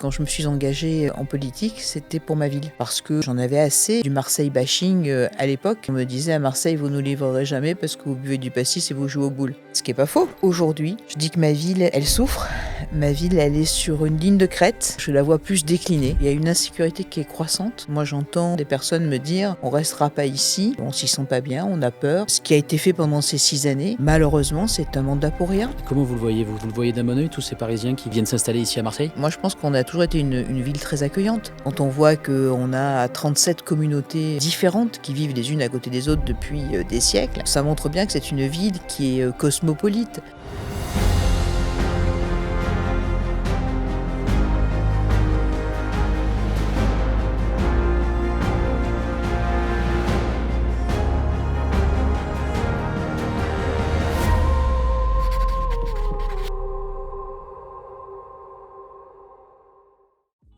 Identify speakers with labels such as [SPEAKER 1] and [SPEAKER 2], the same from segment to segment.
[SPEAKER 1] Quand je me suis engagée en politique, c'était pour ma ville. Parce que j'en avais assez du Marseille bashing à l'époque. On me disait à Marseille, vous ne nous livrerez jamais parce que vous buvez du pastis et vous jouez aux boules. Ce qui n'est pas faux. Aujourd'hui, je dis que ma ville, elle souffre. Ma ville, elle est sur une ligne de crête. Je la vois plus décliner. Il y a une insécurité qui est croissante. Moi, j'entends des personnes me dire, on restera pas ici, on s'y sent pas bien, on a peur. Ce qui a été fait pendant ces 6 années, malheureusement, c'est un mandat pour rien.
[SPEAKER 2] Comment vous le voyez, vous le voyez d'un bon oeil, tous ces Parisiens qui viennent s'installer ici à Marseille?
[SPEAKER 1] Moi, je pense qu'on a toujours été une ville très accueillante. Quand on voit qu'on a 37 communautés différentes qui vivent les unes à côté des autres depuis des siècles, ça montre bien que c'est une ville qui est cosmopolite.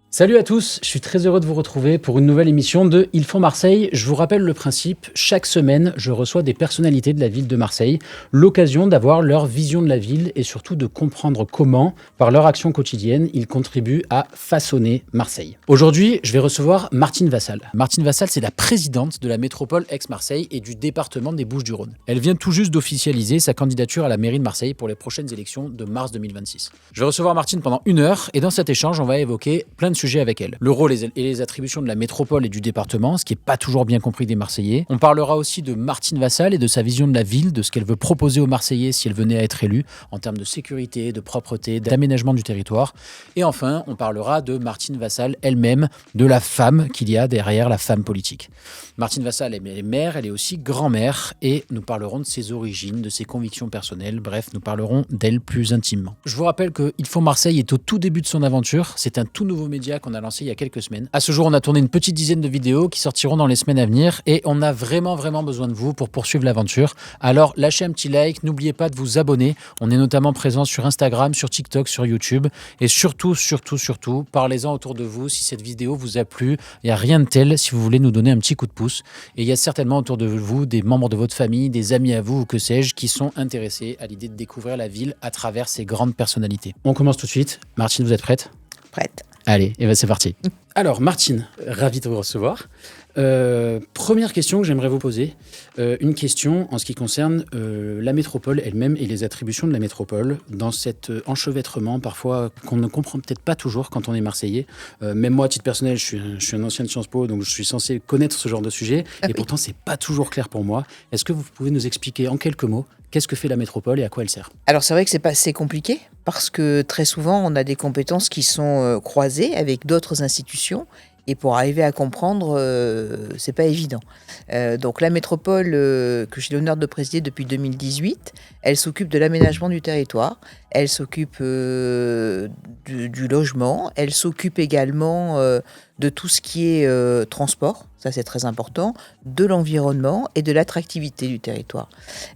[SPEAKER 2] Salut à tous, je suis très heureux de vous retrouver pour une nouvelle émission de Ils font Marseille. Je vous rappelle le principe, chaque semaine, je reçois des personnalités de la ville de Marseille, l'occasion d'avoir leur vision de la ville et surtout de comprendre comment, par leur action quotidienne, ils contribuent à façonner Marseille. Aujourd'hui, je vais recevoir Martine Vassal. Martine Vassal, c'est la présidente de la métropole Aix-Marseille et du département des Bouches-du-Rhône. Elle vient tout juste d'officialiser sa candidature à la mairie de Marseille pour les prochaines élections de mars 2026. Je vais recevoir Martine pendant 1 heure et dans cet échange, on va évoquer plein de sujets avec elle. Le rôle et les attributions de la métropole et du département, ce qui n'est pas toujours bien compris des Marseillais. On parlera aussi de Martine Vassal et de sa vision de la ville, de ce qu'elle veut proposer aux Marseillais si elle venait à être élue, en termes de sécurité, de propreté, d'aménagement du territoire. Et enfin, on parlera de Martine Vassal elle-même, de la femme qu'il y a derrière la femme politique. Martine Vassal est mère, elle est aussi grand-mère, et nous parlerons de ses origines, de ses convictions personnelles, bref, nous parlerons d'elle plus intimement. Je vous rappelle que Il faut Marseille est au tout début de son aventure, c'est un tout nouveau média qu'on a lancé il y a quelques semaines. À ce jour, on a tourné une petite dizaine de vidéos qui sortiront dans les semaines à venir, et on a vraiment besoin de vous pour poursuivre l'aventure. Alors, lâchez un petit like, n'oubliez pas de vous abonner, on est notamment présent sur Instagram, sur TikTok, sur YouTube, et surtout, parlez-en autour de vous si cette vidéo vous a plu. Il n'y a rien de tel si vous voulez nous donner un petit coup de pouce. Et il y a certainement autour de vous des membres de votre famille, des amis à vous ou que sais-je, qui sont intéressés à l'idée de découvrir la ville à travers ces grandes personnalités. On commence tout de suite. Martine, vous êtes prête?
[SPEAKER 1] Prête.
[SPEAKER 2] Allez, et ben c'est parti. Alors Martine, ravi de vous recevoir. Première question que j'aimerais vous poser, une question en ce qui concerne la métropole elle-même et les attributions de la métropole dans cet enchevêtrement parfois qu'on ne comprend peut-être pas toujours quand on est Marseillais. Même moi, à titre personnel, je suis un ancien de Sciences Po, donc je suis censé connaître ce genre de sujet, et pourtant c'est pas toujours clair pour moi. Est-ce que vous pouvez nous expliquer en quelques mots qu'est-ce que fait la métropole et à quoi elle sert?
[SPEAKER 1] Alors c'est vrai que c'est pas assez compliqué parce que très souvent on a des compétences qui sont croisées avec d'autres institutions et pour arriver à comprendre c'est pas évident. Donc la métropole que j'ai l'honneur de présider depuis 2018, elle s'occupe de l'aménagement du territoire, elle s'occupe du logement, elle s'occupe également de tout ce qui est transport, ça c'est très important, de l'environnement et de l'attractivité du territoire.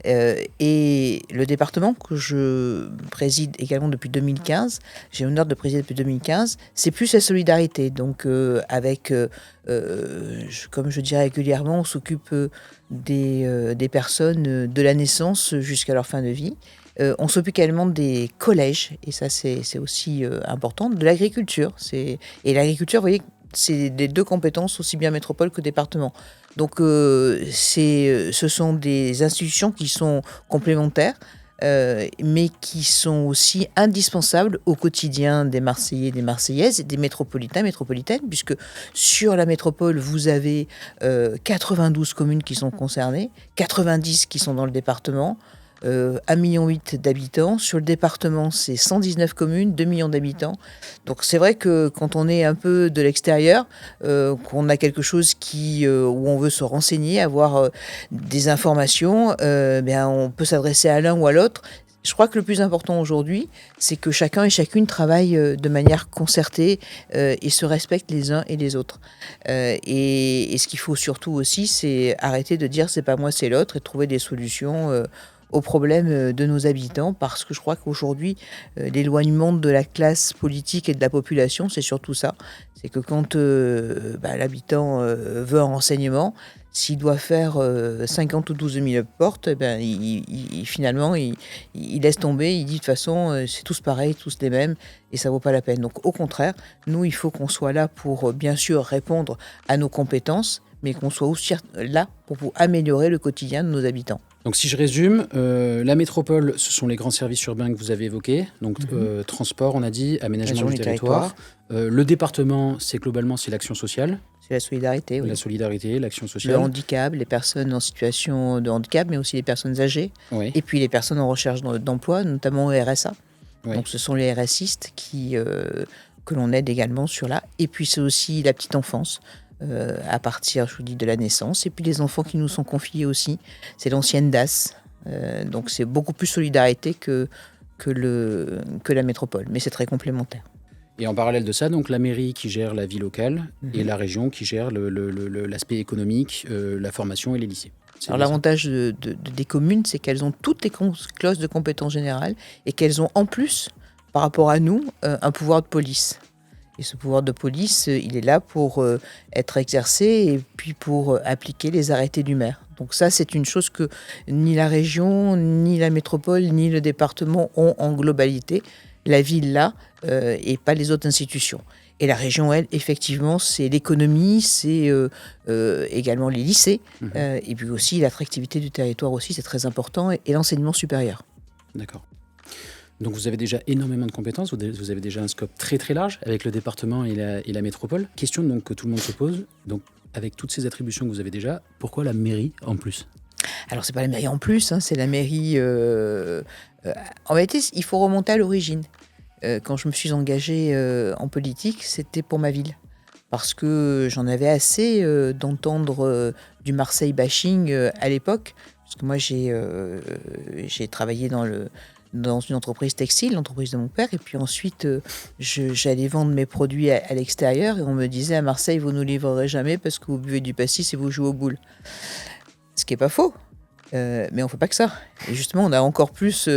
[SPEAKER 1] Et le département que je préside également depuis 2015, j'ai l'honneur de présider depuis 2015, c'est plus la solidarité. Donc avec, comme je dis régulièrement, on s'occupe des personnes de la naissance jusqu'à leur fin de vie. On s'occupe également des collèges, et ça c'est aussi important, de l'agriculture. Et l'agriculture, vous voyez, c'est les deux compétences, aussi bien métropole que département. Donc ce sont des institutions qui sont complémentaires, mais qui sont aussi indispensables au quotidien des Marseillais, des Marseillaises et des métropolitains, métropolitaines, puisque sur la métropole, vous avez 92 communes qui sont concernées, 90 qui sont dans le département, 1,8 million d'habitants. Sur le département, c'est 119 communes, 2 millions d'habitants. Donc c'est vrai que quand on est un peu de l'extérieur, qu'on a quelque chose où on veut se renseigner, avoir des informations, on peut s'adresser à l'un ou à l'autre. Je crois que le plus important aujourd'hui, c'est que chacun et chacune travaille de manière concertée et se respectent les uns et les autres. Et ce qu'il faut surtout aussi, c'est arrêter de dire c'est pas moi, c'est l'autre, et trouver des solutions aux problèmes de nos habitants, parce que je crois qu'aujourd'hui, l'éloignement de la classe politique et de la population, c'est surtout ça. C'est que quand l'habitant veut un renseignement, S'il doit faire 50 ou 12 000 portes, eh ben, finalement, il laisse tomber. Il dit de toute façon, c'est tous pareils, tous les mêmes, et ça vaut pas la peine. Donc au contraire, nous, il faut qu'on soit là pour bien sûr répondre à nos compétences, mais qu'on soit aussi là pour améliorer le quotidien de nos habitants.
[SPEAKER 2] Donc si je résume, la métropole, ce sont les grands services urbains que vous avez évoqués, donc transport, on a dit, aménagement du territoire. Le département, c'est l'action sociale.
[SPEAKER 1] C'est la solidarité, oui.
[SPEAKER 2] La solidarité, l'action sociale.
[SPEAKER 1] Le handicap, les personnes en situation de handicap, mais aussi les personnes âgées.
[SPEAKER 2] Oui.
[SPEAKER 1] Et puis les personnes en recherche d'emploi, notamment au RSA.
[SPEAKER 2] Oui.
[SPEAKER 1] Donc ce sont les RSistes que l'on aide également sur là. Et puis c'est aussi la petite enfance. À partir, je vous dis, de la naissance. Et puis les enfants qui nous sont confiés aussi, c'est l'ancienne DAS. Donc c'est beaucoup plus solidarité que la métropole, mais c'est très complémentaire.
[SPEAKER 2] Et en parallèle de ça, donc la mairie qui gère la vie locale et la région qui gère l'aspect économique, la formation et les lycées.
[SPEAKER 1] Alors l'avantage des communes, c'est qu'elles ont toutes les clauses de compétences générales et qu'elles ont en plus, par rapport à nous, un pouvoir de police. Et ce pouvoir de police, il est là pour être exercé et puis pour appliquer les arrêtés du maire. Donc ça, c'est une chose que ni la région, ni la métropole, ni le département ont en globalité. La ville là, et pas les autres institutions. Et la région, elle, effectivement, c'est l'économie, c'est également les lycées, et puis aussi l'attractivité du territoire aussi, c'est très important, et l'enseignement supérieur.
[SPEAKER 2] D'accord. Donc vous avez déjà énormément de compétences, vous avez déjà un scope très très large avec le département et la métropole. Question donc que tout le monde se pose, donc avec toutes ces attributions que vous avez déjà, pourquoi la mairie en plus ?
[SPEAKER 1] Alors c'est pas la mairie en plus, c'est la mairie... en réalité, il faut remonter à l'origine. Quand je me suis engagée en politique, c'était pour ma ville. Parce que j'en avais assez d'entendre du Marseille bashing à l'époque. Parce que moi, j'ai travaillé dans une entreprise textile, l'entreprise de mon père. Et puis ensuite, j'allais vendre mes produits à l'extérieur. Et on me disait, à Marseille, vous ne nous livrerez jamais parce que vous buvez du pastis et vous jouez aux boules. Ce qui n'est pas faux. Mais on ne fait pas que ça. Et justement, on a encore plus,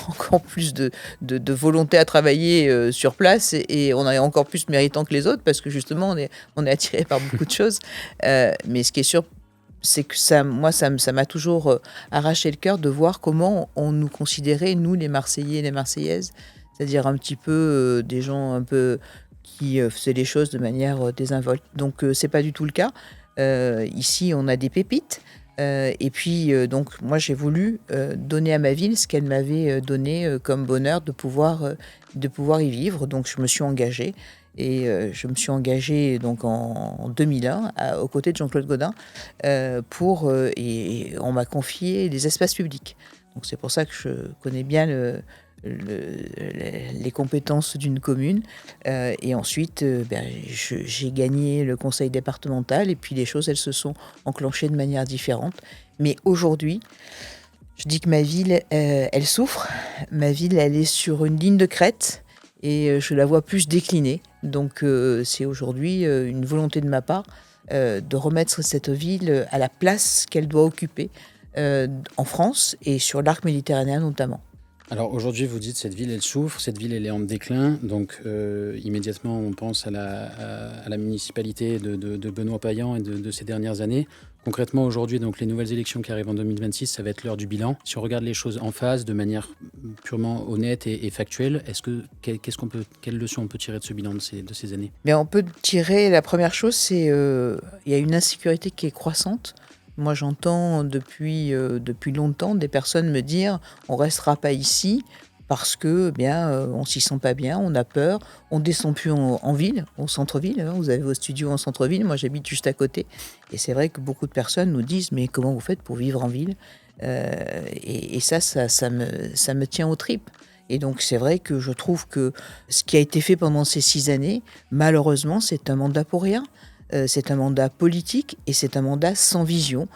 [SPEAKER 1] encore plus de volonté à travailler sur place et on est encore plus méritant que les autres parce que justement, on est attiré par beaucoup de choses. Mais ce qui est sûr, c'est que ça m'a toujours arraché le cœur de voir comment on nous considérait, nous, les Marseillais et les Marseillaises, c'est-à-dire un petit peu des gens un peu qui faisaient les choses de manière désinvolte. Donc, c'est pas du tout le cas. Ici, on a des pépites. Et puis, donc, moi, j'ai voulu donner à ma ville ce qu'elle m'avait donné comme bonheur de pouvoir y vivre. Donc, je me suis engagée. Et je me suis engagée donc, en 2001 aux côtés de Jean-Claude Gaudin et on m'a confié des espaces publics. Donc, c'est pour ça que je connais bien les compétences d'une commune. Et ensuite, j'ai gagné le conseil départemental et puis les choses, elles se sont enclenchées de manière différente. Mais aujourd'hui, je dis que ma ville, elle souffre. Ma ville, elle est sur une ligne de crête et je la vois plus décliner. Donc, c'est aujourd'hui une volonté de ma part de remettre cette ville à la place qu'elle doit occuper en France et sur l'arc méditerranéen notamment.
[SPEAKER 2] Alors aujourd'hui, vous dites cette ville, elle souffre, cette ville, elle est en déclin. Donc immédiatement, on pense à la municipalité de Benoît Payan et de ces dernières années. Concrètement, aujourd'hui, donc les nouvelles élections qui arrivent en 2026, ça va être l'heure du bilan. Si on regarde les choses en face, de manière purement honnête et factuelle, quelle leçon on peut tirer de ce bilan de ces années ?
[SPEAKER 1] On peut tirer, la première chose, c'est il y a une insécurité qui est croissante. Moi, j'entends depuis longtemps des personnes me dire « on ne restera pas ici parce que on ne s'y sent pas bien, on a peur, on ne descend plus en ville, au centre-ville. Vous avez vos studios en centre-ville, moi j'habite juste à côté. » Et c'est vrai que beaucoup de personnes nous disent « mais comment vous faites pour vivre en ville ?» Et ça me tient aux tripes. Et donc c'est vrai que je trouve que ce qui a été fait pendant ces 6 années, malheureusement, c'est un mandat pour rien. C'est un mandat politique et c'est un mandat sans vision.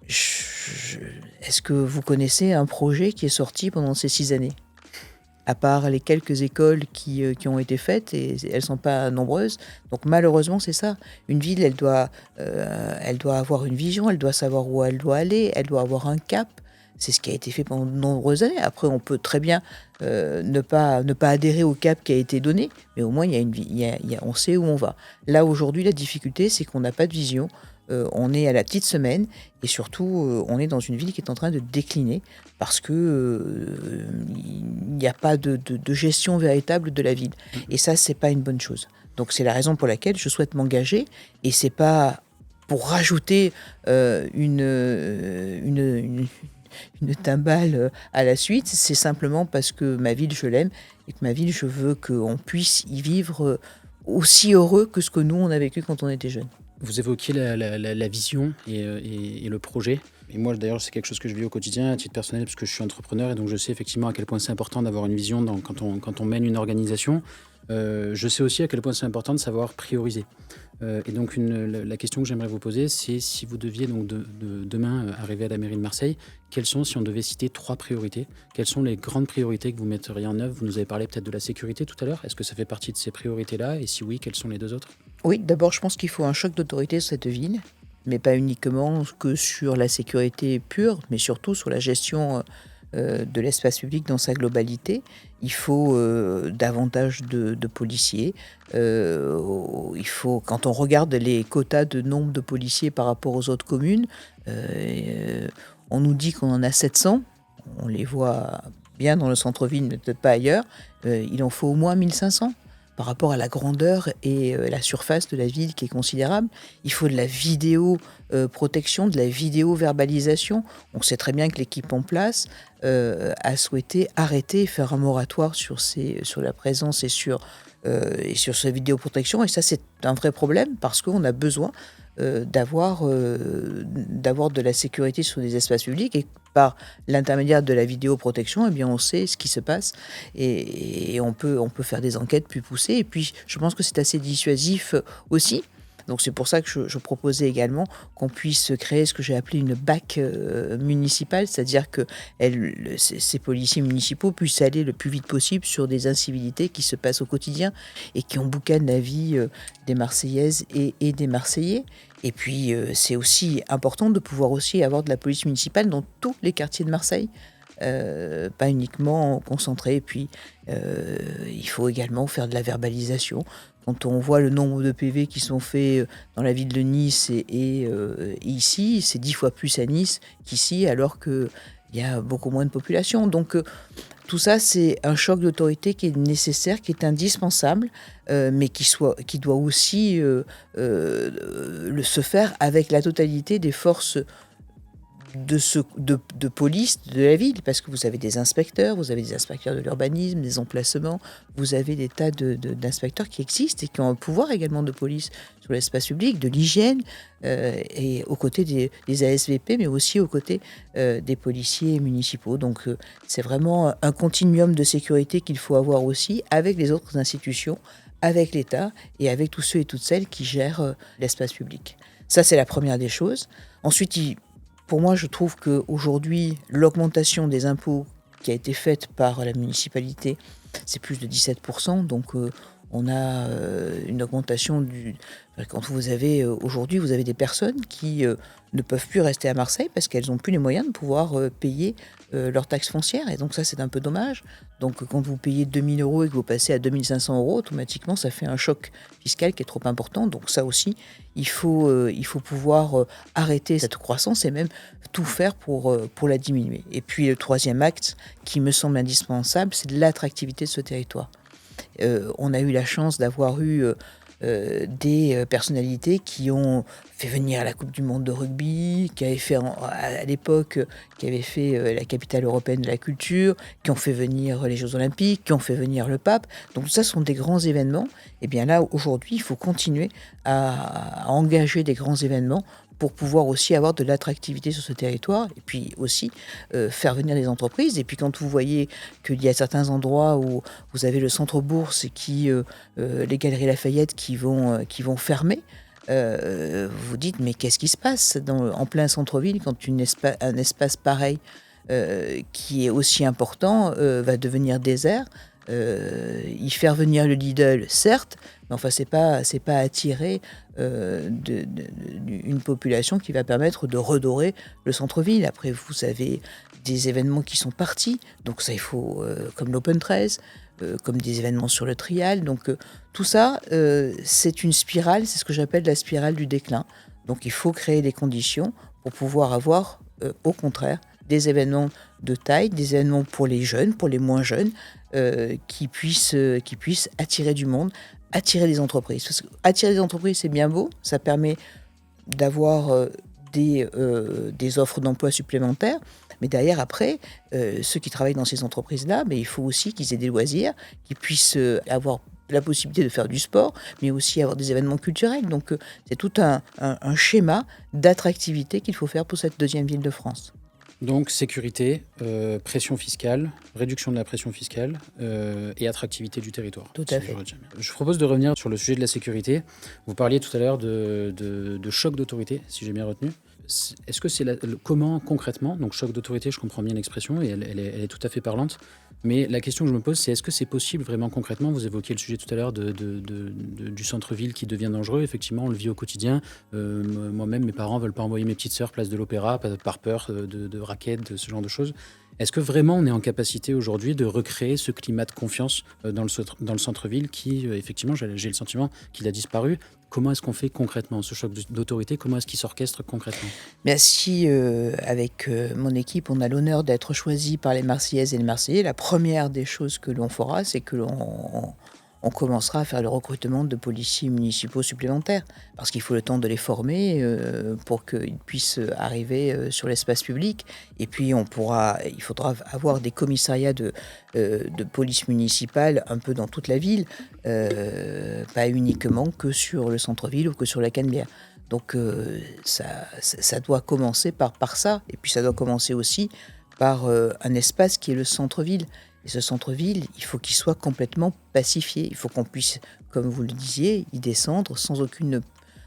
[SPEAKER 1] Est-ce que vous connaissez un projet qui est sorti pendant ces 6 années ? À part les quelques écoles qui ont été faites, et elles ne sont pas nombreuses. Donc malheureusement, c'est ça. Une ville, elle doit avoir une vision, elle doit savoir où elle doit aller, elle doit avoir un cap. C'est ce qui a été fait pendant de nombreuses années. Après, on peut très bien ne pas adhérer au cap qui a été donné, mais au moins, on sait où on va. Là, aujourd'hui, la difficulté, c'est qu'on n'a pas de vision. On est à la petite semaine et surtout, on est dans une ville qui est en train de décliner parce que il n'y a pas de gestion véritable de la ville. Et ça, c'est pas une bonne chose. Donc, c'est la raison pour laquelle je souhaite m'engager et c'est pas pour rajouter une timbale à la suite, c'est simplement parce que ma ville, je l'aime et que ma ville, je veux qu'on puisse y vivre aussi heureux que ce que nous, on a vécu quand on était jeunes.
[SPEAKER 2] Vous évoquiez la vision et le projet. Et moi, d'ailleurs, c'est quelque chose que je vis au quotidien à titre personnel parce que je suis entrepreneur et donc je sais effectivement à quel point c'est important d'avoir une vision quand on mène une organisation. Je sais aussi à quel point c'est important de savoir prioriser. Et donc, la question que j'aimerais vous poser, c'est si vous deviez donc demain arriver à la mairie de Marseille, quelles sont, si on devait citer 3 priorités, quelles sont les grandes priorités que vous metteriez en œuvre? Vous nous avez parlé peut-être de la sécurité tout à l'heure. Est-ce que ça fait partie de ces priorités-là? Et si oui, quelles sont les 2 autres?
[SPEAKER 1] Oui, d'abord, je pense qu'il faut un choc d'autorité sur cette ville, mais pas uniquement que sur la sécurité pure, mais surtout sur la gestion de l'espace public dans sa globalité. Il faut davantage de policiers. Il faut, quand on regarde les quotas de nombre de policiers par rapport aux autres communes, on nous dit qu'on en a 700. On les voit bien dans le centre-ville, mais peut-être pas ailleurs. Il en faut au moins 1500. Par rapport à la grandeur et la surface de la ville qui est considérable. Il faut de la vidéo-protection, de la vidéo-verbalisation. On sait très bien que l'équipe en place a souhaité arrêter et faire un moratoire sur la présence et sur ces vidéoprotections. Et ça, c'est un vrai problème parce qu'on a besoin d'avoir de la sécurité sur des espaces publics et par l'intermédiaire de la vidéoprotection, eh bien on sait ce qui se passe et on peut faire des enquêtes plus poussées. Et puis, je pense que c'est assez dissuasif aussi. Donc, c'est pour ça que je proposais également qu'on puisse créer ce que j'ai appelé une BAC municipale, c'est-à-dire que ces policiers municipaux puissent aller le plus vite possible sur des incivilités qui se passent au quotidien et qui emboucanent la vie des Marseillaises et des Marseillais. Et puis, c'est aussi important de pouvoir aussi avoir de la police municipale dans tous les quartiers de Marseille, pas uniquement concentré. Et puis, il faut également faire de la verbalisation. Quand on voit le nombre de PV qui sont faits dans la ville de Nice et ici, c'est 10 fois plus à Nice qu'ici, alors qu'il y a beaucoup moins de population. Donc, tout ça, c'est un choc d'autorité qui est nécessaire, qui est indispensable, mais qui doit aussi se faire avec la totalité des forces de police de la ville, parce que vous avez des inspecteurs de l'urbanisme, des emplacements, vous avez des tas d'inspecteurs qui existent et qui ont un pouvoir également de police sur l'espace public, de l'hygiène, et aux côtés des ASVP, mais aussi aux côtés des policiers municipaux. Donc c'est vraiment un continuum de sécurité qu'il faut avoir aussi avec les autres institutions, avec l'État et avec tous ceux et toutes celles qui gèrent l'espace public. Ça, c'est la première des choses. Ensuite, pour moi, je trouve qu'aujourd'hui, l'augmentation des impôts qui a été faite par la municipalité, c'est plus de 17%. Donc, on a une augmentation quand aujourd'hui, vous avez des personnes qui ne peuvent plus rester à Marseille parce qu'elles n'ont plus les moyens de pouvoir payer leurs taxes foncières. Et donc ça, c'est un peu dommage. Donc quand vous payez 2 000 € et que vous passez à 2 500 €, automatiquement, ça fait un choc fiscal qui est trop important. Donc ça aussi, il faut pouvoir arrêter cette croissance et même tout faire pour la diminuer. Et puis le troisième acte qui me semble indispensable, c'est de l'attractivité de ce territoire. On a eu la chance d'avoir eu des personnalités qui ont fait venir la Coupe du Monde de rugby, qui avaient fait à l'époque, la capitale européenne de la culture, qui ont fait venir les Jeux Olympiques, qui ont fait venir le pape. Donc tout ça sont des grands événements. Et bien là, aujourd'hui, il faut continuer à engager des grands événements pour pouvoir aussi avoir de l'attractivité sur ce territoire et puis aussi faire venir des entreprises. Et puis quand vous voyez qu'il y a certains endroits où vous avez le centre-bourse et les Galeries Lafayette qui vont fermer, vous dites mais qu'est-ce qui se passe en plein centre-ville quand un espace pareil qui est aussi important va devenir désert. y faire venir le Lidl, certes, mais enfin, c'est pas attirer une population qui va permettre de redorer le centre-ville. Après, vous avez des événements qui sont partis, donc ça, il faut, comme l'Open 13, comme des événements sur le Trial. Donc, tout ça, c'est une spirale, c'est ce que j'appelle la spirale du déclin. Donc, il faut créer des conditions pour pouvoir avoir, au contraire, des événements de taille, des événements pour les jeunes, pour les moins jeunes, qui puissent attirer du monde, attirer des entreprises. Parce que attirer des entreprises, c'est bien beau, ça permet d'avoir des offres d'emploi supplémentaires, mais derrière, après, ceux qui travaillent dans ces entreprises-là, mais il faut aussi qu'ils aient des loisirs, qu'ils puissent avoir la possibilité de faire du sport, mais aussi avoir des événements culturels. Donc, c'est tout un schéma d'attractivité qu'il faut faire pour cette deuxième ville de France.
[SPEAKER 2] Donc sécurité, pression fiscale, réduction de la pression fiscale et attractivité du territoire.
[SPEAKER 1] Tout à fait.
[SPEAKER 2] Je vous propose de revenir sur le sujet de la sécurité. Vous parliez tout à l'heure de choc d'autorité, si j'ai bien retenu. Est-ce que c'est comment concrètement, donc choc d'autorité, je comprends bien l'expression et elle est tout à fait parlante, mais la question que je me pose, c'est est-ce que c'est possible vraiment concrètement? Vous évoquiez le sujet tout à l'heure du centre-ville qui devient dangereux. Effectivement, on le vit au quotidien. Moi-même, mes parents ne veulent pas envoyer mes petites sœurs place de l'Opéra par peur de raquettes, de ce genre de choses. Est-ce que vraiment on est en capacité aujourd'hui de recréer ce climat de confiance dans le centre-ville qui, effectivement, j'ai le sentiment qu'il a disparu? Comment est-ce qu'on fait concrètement ce choc d'autorité? Comment est-ce qu'il s'orchestre concrètement?
[SPEAKER 1] Bien, si avec mon équipe, on a l'honneur d'être choisi par les Marseillaises et les Marseillais, la première des choses que l'on fera, c'est que on commencera à faire le recrutement de policiers municipaux supplémentaires, parce qu'il faut le temps de les former pour qu'ils puissent arriver sur l'espace public. Et puis il faudra avoir des commissariats de police municipale un peu dans toute la ville, pas uniquement que sur le centre-ville ou que sur la Canebière. Donc ça doit commencer par ça, et puis ça doit commencer aussi par un espace qui est le centre-ville. Et ce centre-ville, il faut qu'il soit complètement pacifié. Il faut qu'on puisse, comme vous le disiez, y descendre sans aucune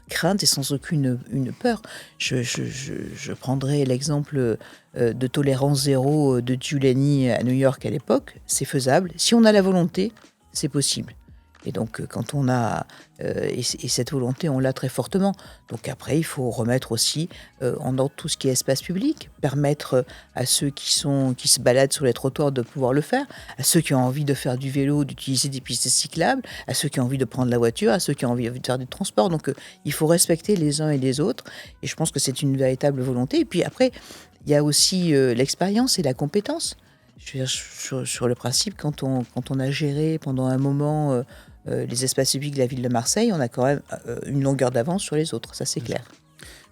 [SPEAKER 1] crainte et sans aucune peur. Je prendrai l'exemple de tolérance zéro de Giuliani à New York à l'époque. C'est faisable. Si on a la volonté, c'est possible. Et donc, quand on a... et cette volonté, on l'a très fortement. Donc après, il faut remettre aussi en ordre tout ce qui est espace public, permettre à ceux qui se baladent sur les trottoirs de pouvoir le faire, à ceux qui ont envie de faire du vélo, d'utiliser des pistes cyclables, à ceux qui ont envie de prendre la voiture, à ceux qui ont envie de faire du transport. Donc, il faut respecter les uns et les autres. Et je pense que c'est une véritable volonté. Et puis après, il y a aussi l'expérience et la compétence. Je veux dire, sur le principe, quand on a géré pendant un moment les espaces publics de la ville de Marseille, on a quand même une longueur d'avance sur les autres, ça c'est clair.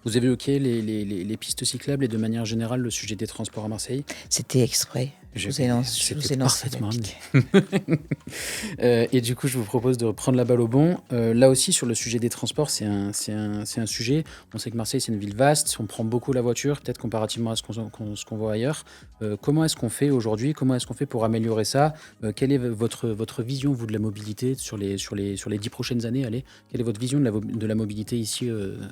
[SPEAKER 2] Vous évoquez les pistes cyclables et de manière générale le sujet des transports à Marseille.
[SPEAKER 1] C'était exprès. Je vous ai lancé
[SPEAKER 2] parfaitement et du coup, je vous propose de reprendre la balle au bon. Là aussi, sur le sujet des transports, c'est un sujet. On sait que Marseille, c'est une ville vaste. On prend beaucoup la voiture, peut-être comparativement à ce qu'on voit ailleurs. Comment est-ce qu'on fait aujourd'hui? Comment est-ce qu'on fait pour améliorer ça? Quelle est votre vision, vous, de la mobilité sur les 10 prochaines années? Allez, quelle est votre vision de la mobilité ici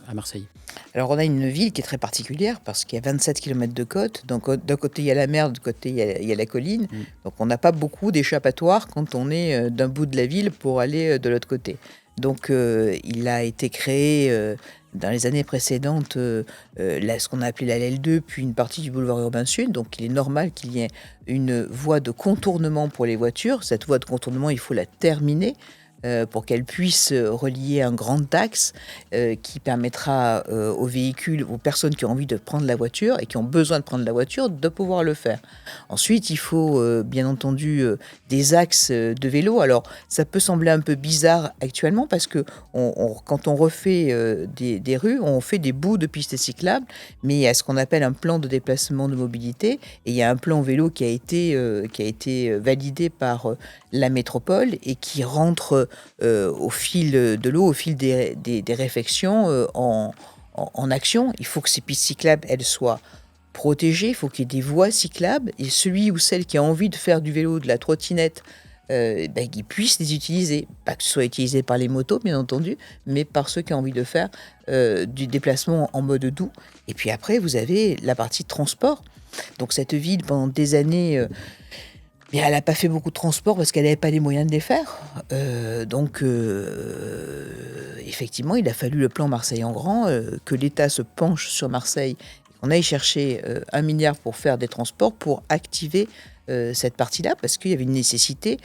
[SPEAKER 2] à Marseille?
[SPEAKER 1] Alors, on a une ville qui est très particulière parce qu'il y a 27 km de côte. Donc, d'un côté, il y a la mer, de l'autre côté, il y a la colline. Donc, on n'a pas beaucoup d'échappatoires quand on est d'un bout de la ville pour aller de l'autre côté. Donc, il a été créé dans les années précédentes ce qu'on a appelé la LL2, puis une partie du boulevard urbain sud. Donc, il est normal qu'il y ait une voie de contournement pour les voitures. Cette voie de contournement, il faut la terminer pour qu'elle puisse relier un grand axe qui permettra aux véhicules, aux personnes qui ont envie de prendre la voiture et qui ont besoin de prendre la voiture, de pouvoir le faire. Ensuite, il faut bien entendu des axes de vélo. Alors, ça peut sembler un peu bizarre actuellement parce que quand on refait des rues, on fait des bouts de pistes cyclables, mais il y a ce qu'on appelle un plan de déplacement de mobilité et il y a un plan vélo qui a été validé par la métropole et qui rentre au fil de l'eau, au fil des réflexions en action. Il faut que ces pistes cyclables, elles soient protégées, il faut qu'il y ait des voies cyclables et celui ou celle qui a envie de faire du vélo, de la trottinette, qu'ils puissent les utiliser. Pas que ce soit utilisé par les motos, bien entendu, mais par ceux qui ont envie de faire du déplacement en mode doux. Et puis après, vous avez la partie transport. Donc cette ville, pendant des années... Mais elle n'a pas fait beaucoup de transports parce qu'elle n'avait pas les moyens de les faire. Effectivement, il a fallu le plan Marseille en grand, que l'État se penche sur Marseille, qu'on aille chercher 1 milliard pour faire des transports, pour activer cette partie-là, parce qu'il y avait une nécessité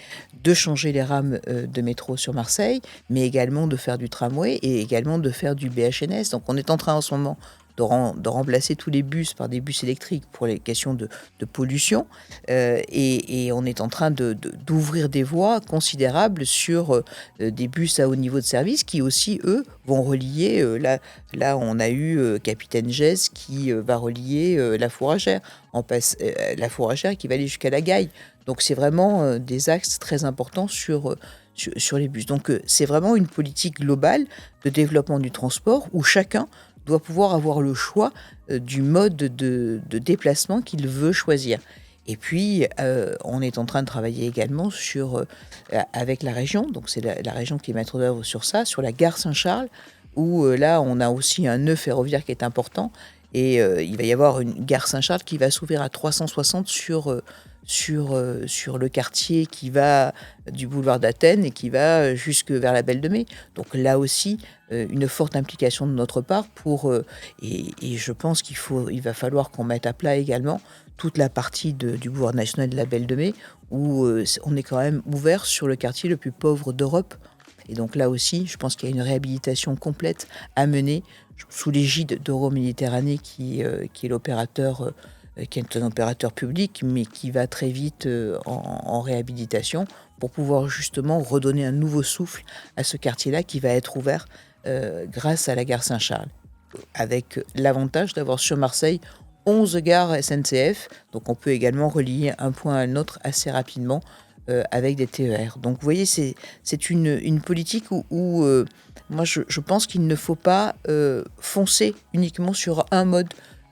[SPEAKER 1] de changer les rames de métro sur Marseille, mais également de faire du tramway et également de faire du BHNS. Donc on est en train en ce moment de remplacer tous les bus par des bus électriques pour les questions de pollution. Et on est en train d'ouvrir des voies considérables sur des bus à haut niveau de service qui aussi, eux, vont relier. Là, on a eu Capitaine Gesse qui va relier la Fourragère. La Fourragère qui va aller jusqu'à la Gaille. Donc c'est vraiment des axes très importants sur les bus. Donc c'est vraiment une politique globale de développement du transport où chacun doit pouvoir avoir le choix du mode de déplacement qu'il veut choisir. Et puis, on est en train de travailler également avec la région, donc c'est la région qui est maître d'œuvre sur ça, sur la gare Saint-Charles, où là, on a aussi un nœud ferroviaire qui est important. Et il va y avoir une gare Saint-Charles qui va s'ouvrir à 360 sur le quartier qui va du boulevard d'Athènes et qui va jusque vers la Belle de Mai. Donc là aussi, une forte implication de notre part et je pense il va falloir qu'on mette à plat également toute la partie du boulevard national de la Belle de Mai où on est quand même ouvert sur le quartier le plus pauvre d'Europe. Et donc là aussi, je pense qu'il y a une réhabilitation complète à mener sous l'égide d'Euroméditerranée qui est l'opérateur qui est un opérateur public, mais qui va très vite en réhabilitation pour pouvoir justement redonner un nouveau souffle à ce quartier-là qui va être ouvert grâce à la gare Saint-Charles, avec l'avantage d'avoir sur Marseille 11 gares SNCF, donc on peut également relier un point à un autre assez rapidement avec des TER. Donc vous voyez, c'est une politique où moi je pense qu'il ne faut pas foncer uniquement sur un mode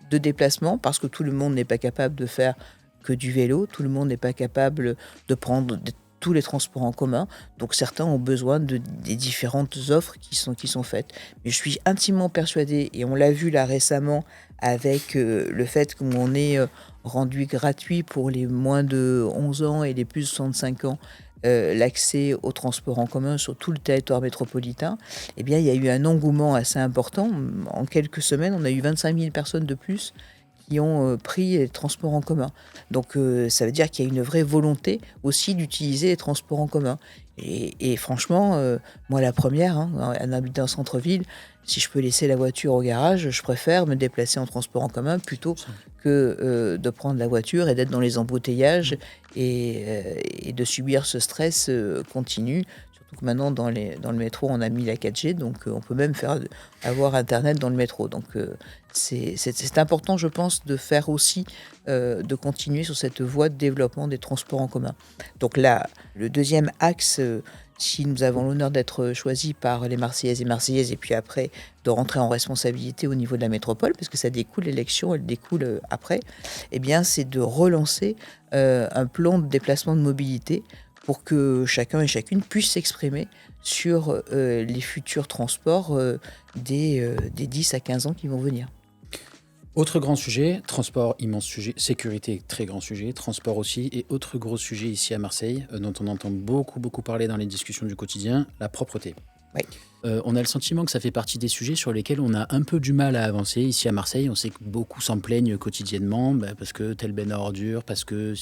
[SPEAKER 1] de déplacement, parce que tout le monde n'est pas capable de faire que du vélo, tout le monde n'est pas capable de prendre tous les transports en commun, donc certains ont besoin des différentes offres qui sont faites. Mais je suis intimement persuadée, et on l'a vu là récemment avec le fait qu'on ait rendu gratuit pour les moins de 11 ans et les plus de 65 ans l'accès aux transports en commun sur tout le territoire métropolitain, eh bien, il y a eu un engouement assez important. En quelques semaines, on a eu 25 000 personnes de plus qui ont pris les transports en commun. Donc, ça veut dire qu'il y a une vraie volonté aussi d'utiliser les transports en commun. Et franchement, moi, la première, un habitant en centre-ville, si je peux laisser la voiture au garage, je préfère me déplacer en transport en commun plutôt que de prendre la voiture et d'être dans les embouteillages et de subir ce stress continu. Surtout que maintenant, dans le métro, on a mis la 4G, donc on peut même avoir Internet dans le métro. Donc c'est important, je pense, de faire aussi, de continuer sur cette voie de développement des transports en commun. Donc là, le deuxième axe, si nous avons l'honneur d'être choisis par les Marseillaises et Marseillaises, et puis après de rentrer en responsabilité au niveau de la métropole, parce que ça découle, l'élection, elle découle après, eh bien, c'est de relancer un plan de déplacement de mobilité pour que chacun et chacune puisse s'exprimer sur les futurs transports des 10 à 15 ans qui vont venir.
[SPEAKER 2] Autre grand sujet, transport, immense sujet, sécurité, très grand sujet, transport aussi, et autre gros sujet ici à Marseille, dont on entend beaucoup parler dans les discussions du quotidien, la propreté.
[SPEAKER 1] Oui.
[SPEAKER 2] On a le sentiment que ça fait partie des sujets sur lesquels on a un peu du mal à avancer ici à Marseille. On sait que beaucoup s'en plaignent quotidiennement, parce que telle benne à ordures, parce que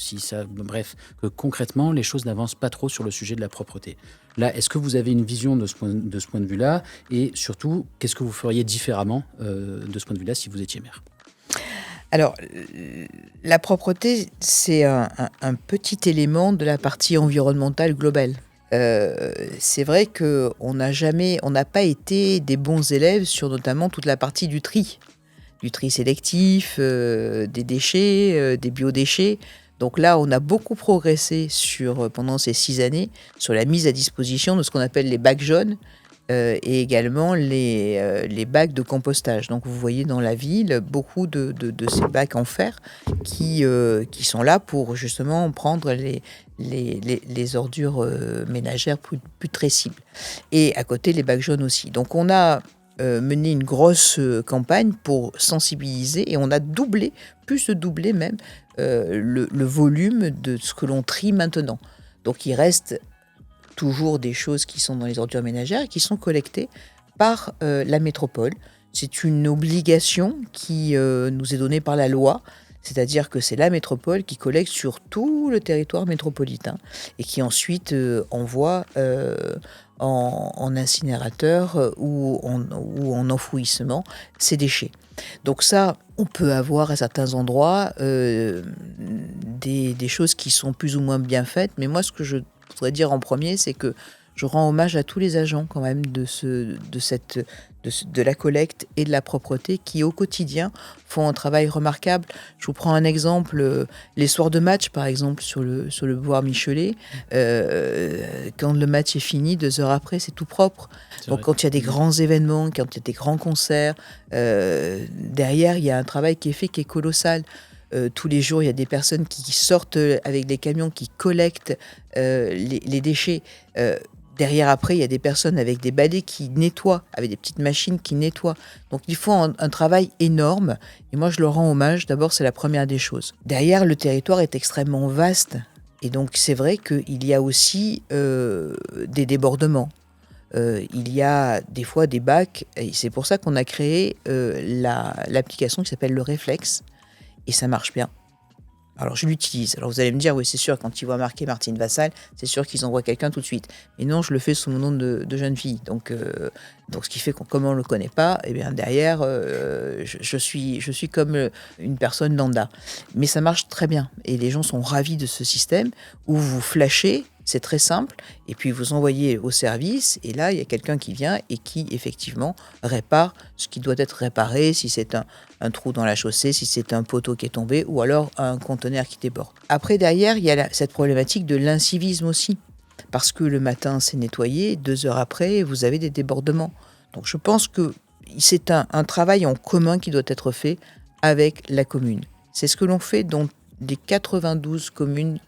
[SPEAKER 2] bref, que concrètement, les choses n'avancent pas trop sur le sujet de la propreté. Là, est-ce que vous avez une vision de ce point de vue-là? Et surtout, qu'est-ce que vous feriez différemment de ce point de vue-là si vous étiez maire?
[SPEAKER 1] Alors, la propreté, c'est un petit élément de la partie environnementale globale. C'est vrai qu'on n'a pas été des bons élèves sur notamment toute la partie du tri sélectif, des déchets, des biodéchets. Donc là, on a beaucoup progressé pendant ces 6 années sur la mise à disposition de ce qu'on appelle les bacs jaunes, et également les bacs de compostage. Donc vous voyez dans la ville beaucoup de ces bacs en fer qui sont là pour justement prendre les ordures ménagères putrescibles. Et à côté, les bacs jaunes aussi. Donc on a mené une grosse campagne pour sensibiliser et on a doublé, plus de doubler même, le volume de ce que l'on trie maintenant. Donc il reste toujours des choses qui sont dans les ordures ménagères et qui sont collectées par la métropole. C'est une obligation qui nous est donnée par la loi, c'est-à-dire que c'est la métropole qui collecte sur tout le territoire métropolitain et qui ensuite envoie en incinérateur ou en enfouissement ces déchets. Donc ça, on peut avoir à certains endroits des choses qui sont plus ou moins bien faites, mais moi ce que je voudrais dire en premier, c'est que je rends hommage à tous les agents quand même de la collecte et de la propreté qui au quotidien font un travail remarquable. Je vous prends un exemple, les soirs de match par exemple sur le boulevard Michelet, quand le match est fini, 2 heures après c'est tout propre. Donc quand il y a des grands événements, quand il y a des grands concerts, derrière il y a un travail qui est fait qui est colossal. Tous les jours, il y a des personnes qui sortent avec des camions qui collectent les déchets. Derrière, après, il y a des personnes avec des balais qui nettoient, avec des petites machines qui nettoient. Donc, il faut un travail énorme. Et moi, je leur rends hommage. D'abord, c'est la première des choses. Derrière, le territoire est extrêmement vaste. Et donc, c'est vrai qu'il y a aussi des débordements. Il y a des fois des bacs. Et c'est pour ça qu'on a créé l'application qui s'appelle le Réflexe. Et ça marche bien. Alors, je l'utilise. Alors, vous allez me dire, oui, c'est sûr, quand ils voient marqué Martine Vassal, c'est sûr qu'ils envoient quelqu'un tout de suite. Mais non, je le fais sous mon nom de jeune fille. Donc, ce qui fait qu'on, comme on ne le connaît pas, eh bien, derrière, je suis comme une personne lambda. Mais ça marche très bien. Et les gens sont ravis de ce système où vous flashez, c'est très simple, et puis vous envoyez au service, et là, il y a quelqu'un qui vient et qui, effectivement, répare ce qui doit être réparé, si c'est un trou dans la chaussée, si c'est un poteau qui est tombé, ou alors un conteneur qui déborde. Après, derrière, il y a cette problématique de l'incivisme aussi, parce que le matin, c'est nettoyé, 2 heures après, vous avez des débordements. Donc, je pense que c'est un travail en commun qui doit être fait avec la commune. C'est ce que l'on fait dans les 91 communes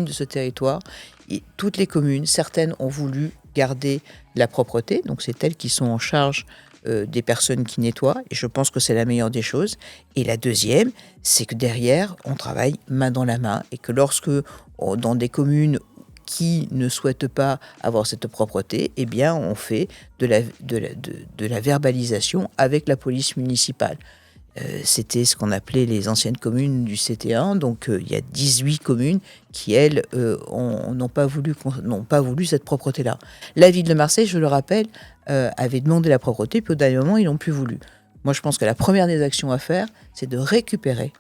[SPEAKER 1] de ce territoire. Et toutes les communes, certaines ont voulu garder la propreté, donc c'est elles qui sont en charge des personnes qui nettoient, et je pense que c'est la meilleure des choses. Et la deuxième, c'est que derrière, on travaille main dans la main, et que lorsque, dans des communes qui ne souhaitent pas avoir cette propreté, eh bien, on fait de la verbalisation avec la police municipale. C'était ce qu'on appelait les anciennes communes du CT1. Donc, il y a 18 communes qui, elles, n'ont pas voulu cette propreté-là. La ville de Marseille, je le rappelle, avait demandé la propreté, puis au dernier moment, ils n'ont plus voulu. Moi, je pense que la première des actions à faire, c'est de récupérer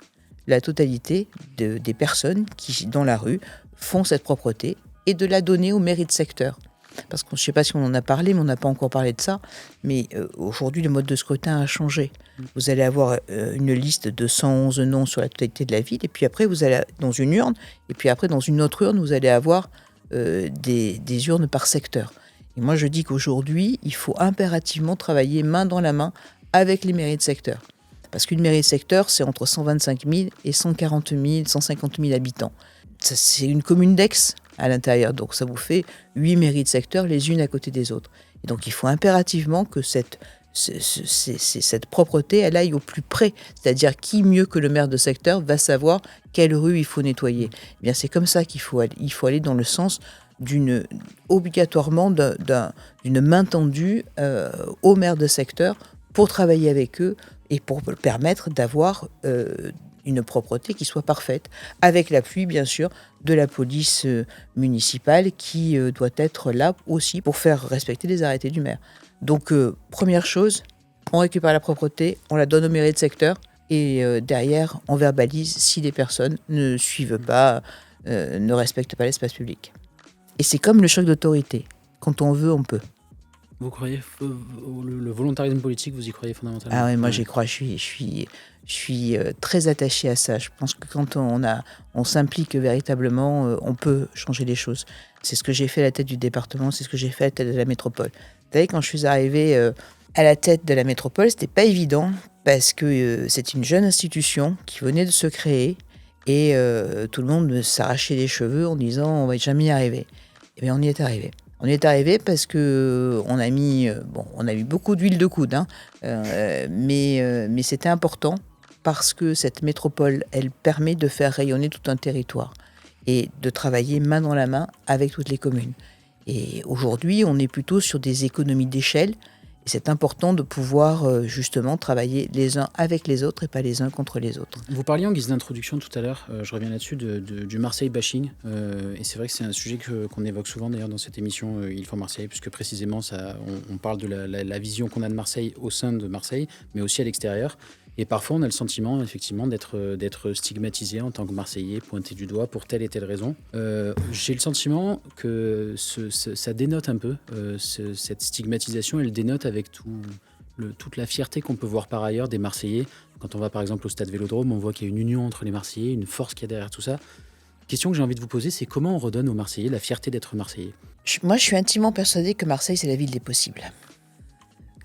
[SPEAKER 1] la totalité des personnes qui, dans la rue, font cette propreté et de la donner aux mairies de secteur. Parce que je ne sais pas si on en a parlé, mais on n'a pas encore parlé de ça. Mais aujourd'hui, le mode de scrutin a changé. Vous allez avoir une liste de 111 noms sur la totalité de la ville. Et puis après, vous allez dans une urne. Et puis après, dans une autre urne, vous allez avoir des urnes par secteur. Et moi, je dis qu'aujourd'hui, il faut impérativement travailler main dans la main avec les mairies de secteur. Parce qu'une mairie de secteur, c'est entre 125 000 et 140 000, 150 000 habitants. Ça, c'est une commune d'Aix à l'intérieur. Donc ça vous fait 8 mairies de secteur, les unes à côté des autres. Et donc il faut impérativement que cette propreté, elle aille au plus près. C'est-à-dire qui mieux que le maire de secteur va savoir quelle rue il faut nettoyer. Eh bien c'est comme ça qu'il faut aller. Il faut aller dans le sens obligatoirement d'une main tendue au maire de secteur pour travailler avec eux et pour permettre d'avoir une propreté qui soit parfaite, avec l'appui, bien sûr, de la police municipale qui doit être là aussi pour faire respecter les arrêtés du maire. Donc, première chose, on récupère la propreté, on la donne aux mairies de secteur et derrière, on verbalise si les personnes ne suivent pas, ne respectent pas l'espace public. Et c'est comme le choc d'autorité. Quand on veut, on peut.
[SPEAKER 2] Vous croyez le volontarisme politique, vous y croyez fondamentalement?
[SPEAKER 1] Ah oui, moi j'y crois, je suis très attachée à ça. Je pense que quand on s'implique véritablement, on peut changer les choses. C'est ce que j'ai fait à la tête du département, c'est ce que j'ai fait à la tête de la métropole. Vous savez, quand je suis arrivée à la tête de la métropole, c'était pas évident parce que c'est une jeune institution qui venait de se créer et tout le monde s'arrachait les cheveux en disant on va jamais y arriver. Et bien on y est arrivé. On y est arrivé parce que on a mis beaucoup d'huile de coude, hein, mais c'était important parce que cette métropole, elle permet de faire rayonner tout un territoire et de travailler main dans la main avec toutes les communes. Et aujourd'hui, on est plutôt sur des économies d'échelle. Et c'est important de pouvoir justement travailler les uns avec les autres et pas les uns contre les autres.
[SPEAKER 2] Vous parliez en guise d'introduction tout à l'heure, je reviens là-dessus, du Marseille bashing. Et c'est vrai que c'est un sujet qu'on évoque souvent d'ailleurs dans cette émission Il faut Marseille, puisque précisément on parle de la vision qu'on a de Marseille au sein de Marseille, mais aussi à l'extérieur. Et parfois, on a le sentiment, effectivement, d'être stigmatisé en tant que Marseillais, pointé du doigt pour telle et telle raison. J'ai le sentiment que ça dénote un peu, cette stigmatisation, elle dénote avec toute la fierté qu'on peut voir par ailleurs des Marseillais. Quand on va par exemple au stade Vélodrome, on voit qu'il y a une union entre les Marseillais, une force qu'il y a derrière tout ça. Question que j'ai envie de vous poser, c'est comment on redonne aux Marseillais la fierté d'être Marseillais ?
[SPEAKER 1] Moi, je suis intimement persuadée que Marseille, c'est la ville des possibles.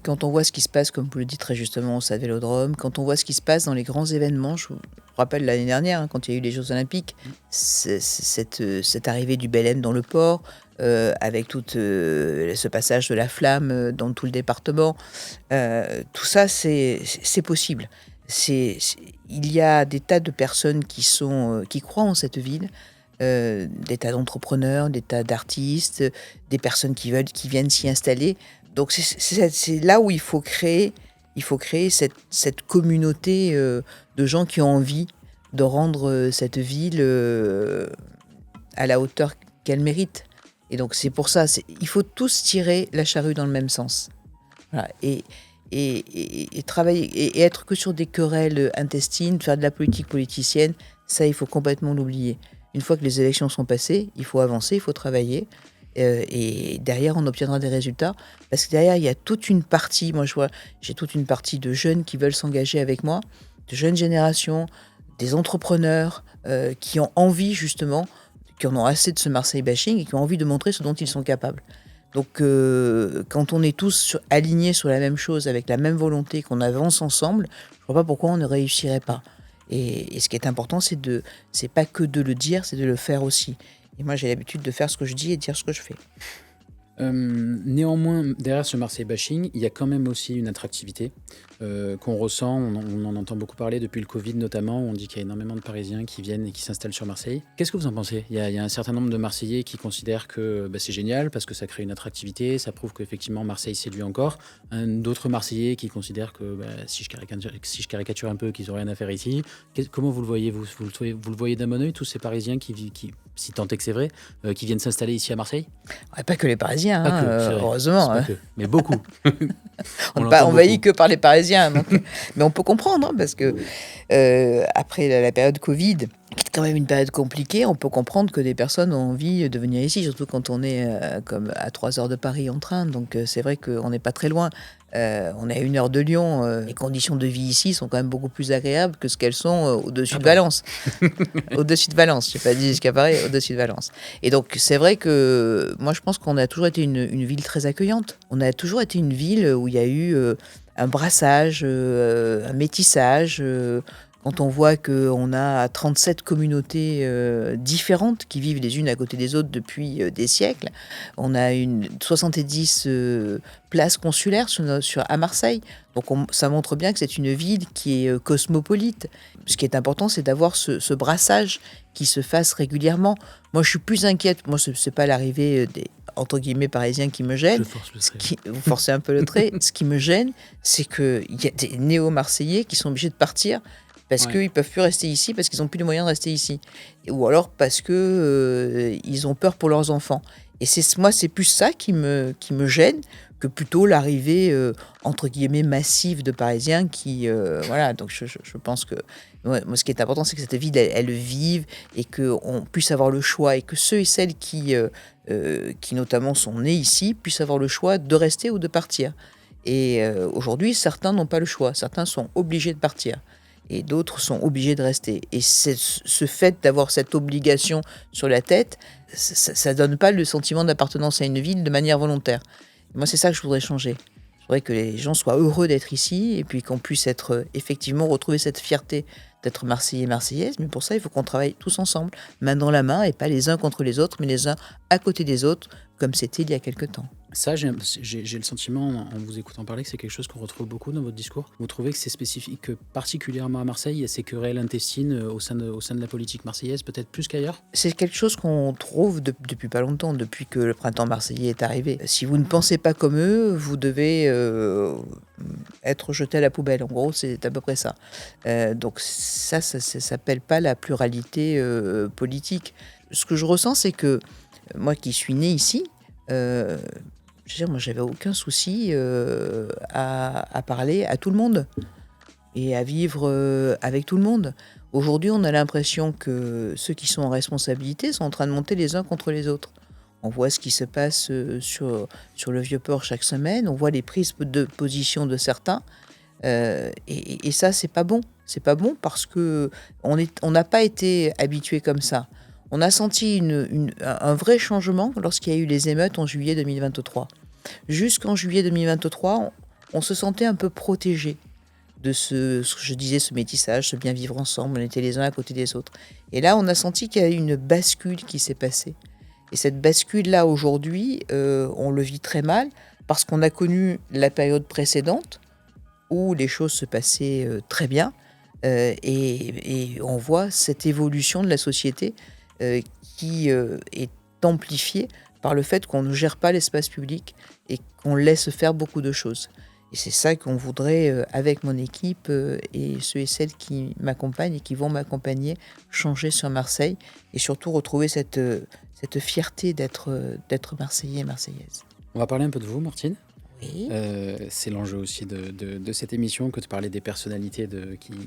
[SPEAKER 1] Quand on voit ce qui se passe, comme vous le dites très justement, au Stade Vélodrome, quand on voit ce qui se passe dans les grands événements, je vous rappelle l'année dernière, hein, quand il y a eu les Jeux Olympiques, cette arrivée du Belém dans le port, avec tout ce passage de la flamme dans tout le département, tout ça, c'est possible. Il y a des tas de personnes qui croient en cette ville, des tas d'entrepreneurs, des tas d'artistes, des personnes qui viennent s'y installer. Donc c'est là où il faut créer cette communauté de gens qui ont envie de rendre cette ville à la hauteur qu'elle mérite. Et donc c'est pour ça, il faut tous tirer la charrue dans le même sens. Voilà. Et travailler et être que sur des querelles intestines, faire de la politique politicienne, ça il faut complètement l'oublier. Une fois que les élections sont passées, il faut avancer, il faut travailler. Et derrière, on obtiendra des résultats. Parce que derrière, il y a toute une partie, j'ai toute une partie de jeunes qui veulent s'engager avec moi, de jeunes générations, des entrepreneurs qui ont envie justement, qui en ont assez de ce Marseille bashing et qui ont envie de montrer ce dont ils sont capables. Donc quand on est tous alignés sur la même chose, avec la même volonté, qu'on avance ensemble, je ne vois pas pourquoi on ne réussirait pas. Et ce qui est important, c'est pas que de le dire, c'est de le faire aussi. Et moi, j'ai l'habitude de faire ce que je dis et de dire ce que je fais.
[SPEAKER 2] Néanmoins, derrière ce Marseille bashing, il y a quand même aussi une attractivité qu'on ressent. On en entend beaucoup parler depuis le Covid notamment. On dit qu'il y a énormément de Parisiens qui viennent et qui s'installent sur Marseille. Qu'est-ce que vous en pensez ? Il y a un certain nombre de Marseillais qui considèrent que c'est génial parce que ça crée une attractivité, ça prouve qu'effectivement Marseille séduit encore. D'autres Marseillais qui considèrent que, si je caricature un peu, qu'ils n'ont rien à faire ici. Comment vous le voyez ? Vous le voyez d'un bon oeil, tous ces Parisiens qui si tant est que c'est vrai, qui viennent s'installer ici à Marseille ?
[SPEAKER 1] Ouais, pas que les Parisiens, heureusement.
[SPEAKER 2] Pas que, mais beaucoup.
[SPEAKER 1] On envahit que par les Parisiens. Donc, mais on peut comprendre, hein, parce que après la période Covid, qui est quand même une période compliquée, on peut comprendre que des personnes ont envie de venir ici, surtout quand on est comme à 3 heures de Paris en train. Donc c'est vrai qu'on n'est pas très loin. On est à 1 heure de Lyon. Les conditions de vie ici sont quand même beaucoup plus agréables que ce qu'elles sont au-dessus de Valence. Au-dessus de Valence, je n'ai pas dit jusqu'à Paris, au-dessus de Valence. Et donc c'est vrai que moi je pense qu'on a toujours été une ville très accueillante. On a toujours été une ville où il y a eu un brassage, un métissage. Quand on voit qu'on a 37 communautés différentes qui vivent les unes à côté des autres depuis des siècles, on a 70 places consulaires à Marseille. Donc ça montre bien que c'est une ville qui est cosmopolite. Ce qui est important, c'est d'avoir ce brassage qui se fasse régulièrement. Moi, je suis plus inquiète. Moi, c'est pas l'arrivée des entre guillemets parisiens qui me gêne. Vous forcez un peu le trait. Ce qui me gêne, c'est qu'il y a des néo-marseillais qui sont obligés de partir parce qu'ils ne peuvent plus rester ici, parce qu'ils n'ont plus les moyens de rester ici. Ou alors parce qu'ils ont peur pour leurs enfants. Et moi, c'est plus ça qui me gêne que plutôt l'arrivée, entre guillemets, massive de Parisiens qui... voilà, donc je pense que... Moi, ce qui est important, c'est que cette ville, elle vive et qu'on puisse avoir le choix et que ceux et celles qui notamment sont nés ici puissent avoir le choix de rester ou de partir. Et aujourd'hui, certains n'ont pas le choix. Certains sont obligés de partir. Et d'autres sont obligés de rester. Et ce fait d'avoir cette obligation sur la tête, ça ne donne pas le sentiment d'appartenance à une ville de manière volontaire. Et moi, c'est ça que je voudrais changer. Je voudrais que les gens soient heureux d'être ici et puis qu'on puisse effectivement retrouver cette fierté d'être Marseillais, Marseillaise. Mais pour ça, il faut qu'on travaille tous ensemble, main dans la main, et pas les uns contre les autres, mais les uns à côté des autres, comme c'était il y a quelque temps.
[SPEAKER 2] Ça, j'ai le sentiment, en vous écoutant parler, que c'est quelque chose qu'on retrouve beaucoup dans votre discours. Vous trouvez que c'est spécifique, que particulièrement à Marseille, il y a ces querelles intestines au sein de la politique marseillaise, peut-être plus qu'ailleurs?
[SPEAKER 1] C'est quelque chose qu'on trouve depuis pas longtemps, depuis que le printemps marseillais est arrivé. Si vous ne pensez pas comme eux, vous devez être jeté à la poubelle. En gros, c'est à peu près ça. Donc ça s'appelle pas la pluralité politique. Ce que je ressens, c'est que moi qui suis né ici, je veux dire, moi j'avais aucun souci à parler à tout le monde et à vivre avec tout le monde. Aujourd'hui, on a l'impression que ceux qui sont en responsabilité sont en train de monter les uns contre les autres. On voit ce qui se passe sur le Vieux-Port chaque semaine, on voit les prises de position de certains, et ça, c'est pas bon. C'est pas bon parce que on n'a pas été habitué comme ça. On a senti un vrai changement lorsqu'il y a eu les émeutes en juillet 2023. Jusqu'en juillet 2023, on se sentait un peu protégé de ce que je disais, ce métissage, ce bien vivre ensemble, on était les uns à côté des autres. Et là, on a senti qu'il y a eu une bascule qui s'est passée. Et cette bascule-là, aujourd'hui, on le vit très mal, parce qu'on a connu la période précédente, où les choses se passaient très bien, et on voit cette évolution de la société qui est amplifiée par le fait qu'on ne gère pas l'espace public et qu'on laisse faire beaucoup de choses. Et c'est ça qu'on voudrait, avec mon équipe et ceux et celles qui m'accompagnent et qui vont m'accompagner, changer sur Marseille et surtout retrouver cette fierté d'être Marseillais et Marseillaise.
[SPEAKER 2] On va parler un peu de vous, Martine.
[SPEAKER 1] Oui.
[SPEAKER 2] C'est l'enjeu aussi de cette émission que de parler des personnalités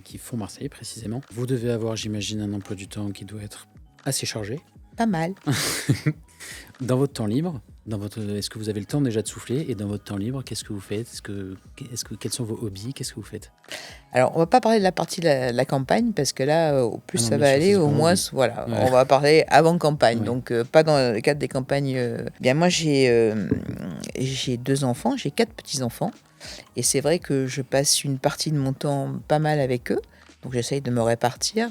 [SPEAKER 2] qui font Marseille, précisément. Vous devez avoir, j'imagine, un emploi du temps qui doit être assez chargé.
[SPEAKER 1] Pas mal.
[SPEAKER 2] Dans votre temps libre, est-ce que vous avez le temps déjà de souffler? Et dans votre temps libre, qu'est-ce que vous faites? Quels sont vos hobbies? Qu'est-ce que vous faites?
[SPEAKER 1] Alors, on va pas parler de la partie de la campagne, parce que là, au plus ça va
[SPEAKER 2] sûr,
[SPEAKER 1] aller,
[SPEAKER 2] c'est
[SPEAKER 1] au
[SPEAKER 2] pas
[SPEAKER 1] moins,
[SPEAKER 2] envie.
[SPEAKER 1] voilà,
[SPEAKER 2] Ouais.
[SPEAKER 1] on va parler avant campagne,
[SPEAKER 2] Ouais.
[SPEAKER 1] donc pas dans le cadre des campagnes. Bien, moi, j'ai 2 enfants, j'ai 4 petits-enfants, et c'est vrai que je passe une partie de mon temps pas mal avec eux, donc j'essaye de me répartir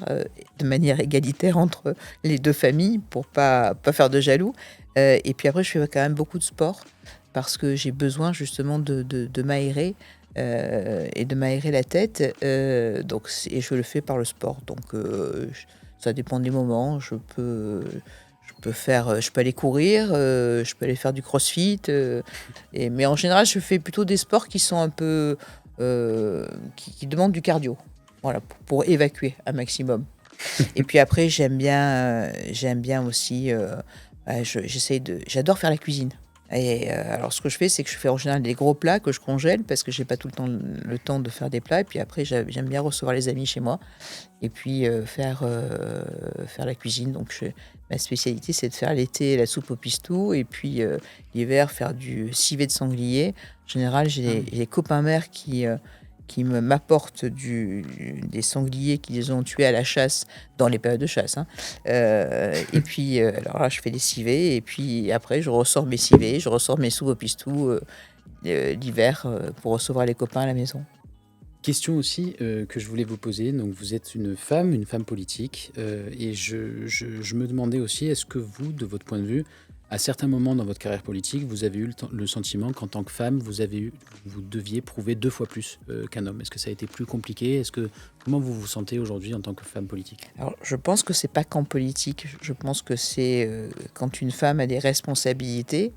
[SPEAKER 1] de manière égalitaire entre les 2 familles pour pas faire de jaloux. Et puis après, je fais quand même beaucoup de sport, parce que j'ai besoin justement de m'aérer. Et de m'aérer la tête, et je le fais par le sport. Donc ça dépend des moments. Je peux aller courir, je peux aller faire du crossfit, mais en général je fais plutôt des sports qui sont un peu qui demandent du cardio, voilà, pour évacuer un maximum. Et puis après j'aime bien aussi, j'adore faire la cuisine. Et alors ce que je fais, c'est que je fais en général des gros plats que je congèle, parce que j'ai pas tout le temps de faire des plats. Et puis après, j'aime bien recevoir les amis chez moi et puis faire la cuisine. Donc ma spécialité, c'est de faire l'été la soupe au pistou, et puis l'hiver faire du civet de sanglier. En général, j'ai des copains mères qui m'apportent des sangliers qu'ils ont tués à la chasse, dans les périodes de chasse, hein. Et puis, alors là, je fais des civets, et puis après, je ressors mes civets, je ressors mes soupes au pistou l'hiver, pour recevoir les copains à la maison.
[SPEAKER 2] Question aussi que je voulais vous poser. Donc, vous êtes une femme politique, et je me demandais aussi, est-ce que vous, de votre point de vue, à certains moments dans votre carrière politique, vous avez eu le sentiment qu'en tant que femme, vous deviez prouver 2 fois plus qu'un homme? Est-ce que ça a été plus compliqué? Comment vous vous sentez aujourd'hui en tant que femme politique?
[SPEAKER 1] Alors, je pense que c'est pas qu'en politique. Je pense que c'est quand une femme a des responsabilités,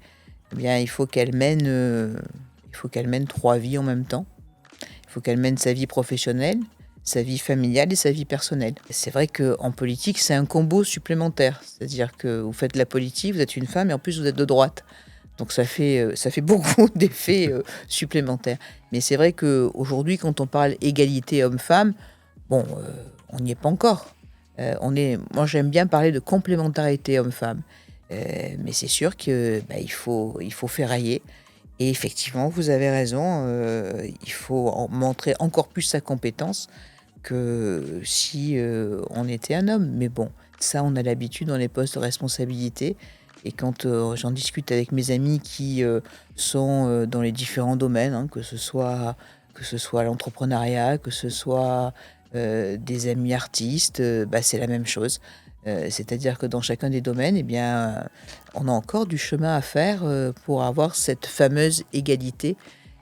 [SPEAKER 1] eh bien, il faut qu'elle mène 3 vies en même temps. Il faut qu'elle mène sa vie professionnelle, sa vie familiale et sa vie personnelle. Et c'est vrai qu'en politique, c'est un combo supplémentaire. C'est-à-dire que vous faites de la politique, vous êtes une femme, et en plus vous êtes de droite. Donc ça fait beaucoup d'effets supplémentaires. Mais c'est vrai qu'aujourd'hui, quand on parle égalité homme-femme, bon, on n'y est pas encore. Moi, j'aime bien parler de complémentarité homme-femme. Mais c'est sûr que il faut ferrailler. Et effectivement, vous avez raison, il faut montrer encore plus sa compétence que si on était un homme. Mais bon, ça, on a l'habitude dans les postes de responsabilité. Et quand j'en discute avec mes amis qui sont dans les différents domaines, hein, que ce soit l'entrepreneuriat, que ce soit des amis artistes, c'est la même chose. C'est-à-dire que dans chacun des domaines, eh bien, on a encore du chemin à faire pour avoir cette fameuse égalité